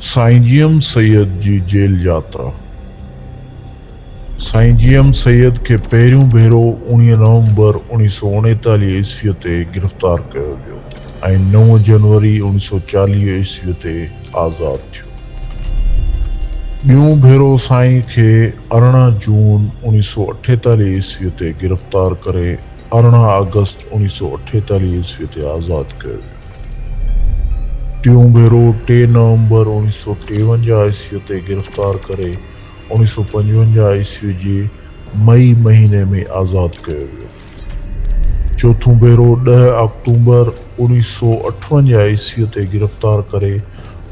साईं जीएम सैयद जी जेल यात्रा। साईं जीएम सैयद खे पहिरियों भेरो 19 नवंबर 1939 ईस्वीअ ते गिरफ़्तार कयो वियो ऐं 9 जनवरी 1940 ईस्वीअ ते आज़ादु थियो। ॿियों भेरो साईं खे 18 जून 1948 ईस्वीअ ते गिरफ़्तार करे 18 अगस्त 1948 ईस्वीअ ते आज़ादु कयो वियो। टियों भेरो 3 नवंबर 1953 ईस्वीअ ते गिरफ़्तार करे 1955 ईस्वी जे मई महीने में आज़ादु कयो वियो। चोथों भेरो 10 अक्टूबर 1958 ईस्वीअ ते गिरफ़्तार करे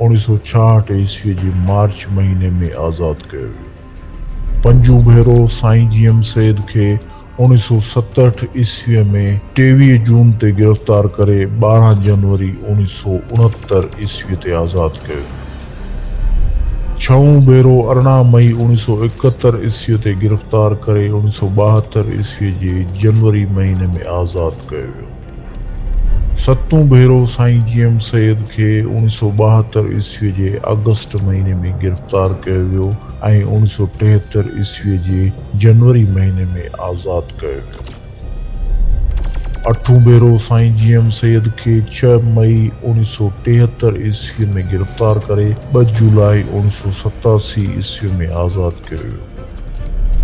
1966 ईस्वी जे मार्च महीने में आज़ादु कयो वियो। पंजों भेरो साईं जीएम सैयद खे 1967 ईस्वीअ में 23 जून ते गिरफ़्तार करे 12 जनवरी 1969 ईस्वी ते आज़ादु कयो। छहों भेरो 18 मई 1971 ईस्वी ते गिरफ़्तार करे 1972 ईस्वी जे जनवरी महीने में आज़ादु कयो वियो। सतों भेरो साईं जीएम सैयद खे 1972 ईस्वी जे अगस्त महीने में गिरफ़्तार कयो वियो ऐं 1973 ईस्वी जे जनवरी महीने में आज़ादु कयो वियो। अठों भेरो साईं जीएम सैयद खे 6 मई 1973 ईस्वी में गिरफ़्तार करे 2 जुलाई 1987 ईस्वी में आज़ादु कयो वियो।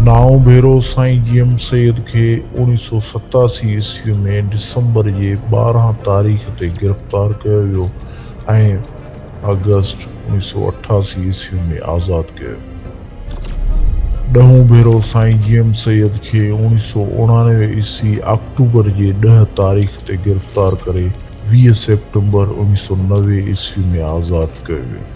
नाओं भेरो साईं जीएम सैयद खे 1987 ईस्वी में दिसंबर जे 12 तारीख़ ते गिरफ़्तार कयो वियो ऐं अगस्त 1988 ईस्वी में आज़ादु कयो। ॾहों भेरो साईं जीएम सैयद खे 1989 ईस्वी अक्टूबर जे 10 तारीख़ ते गिरफ़्तार करे 20 सितंबर 1990 ईस्वी में आज़ादु कयो वियो।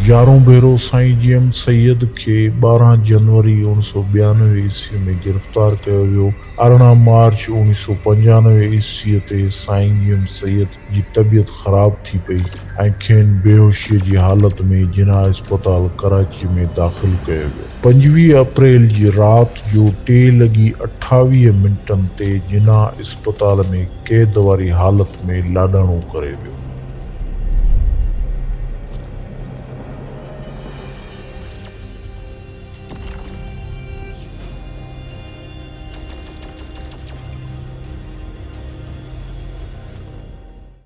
11 भेरो साईं जीएम सैयद खे 12 जनवरी 1992 ईस्वी में गिरफ़्तार कयो वियो। 18 मार्च 1995 ईस्वी ते साईं जीएम सैयद जी तबियत ख़राब थी पई ऐं खेनि बेहोशीअ जी हालत में जिन्ना इस्पताल कराची में दाख़िल कयो वियो। 25 अप्रैल जी राति जो 3:28 ते जिन्ना इस्पताल में क़ैद वारी हालत में लाॾाणो करे वियो।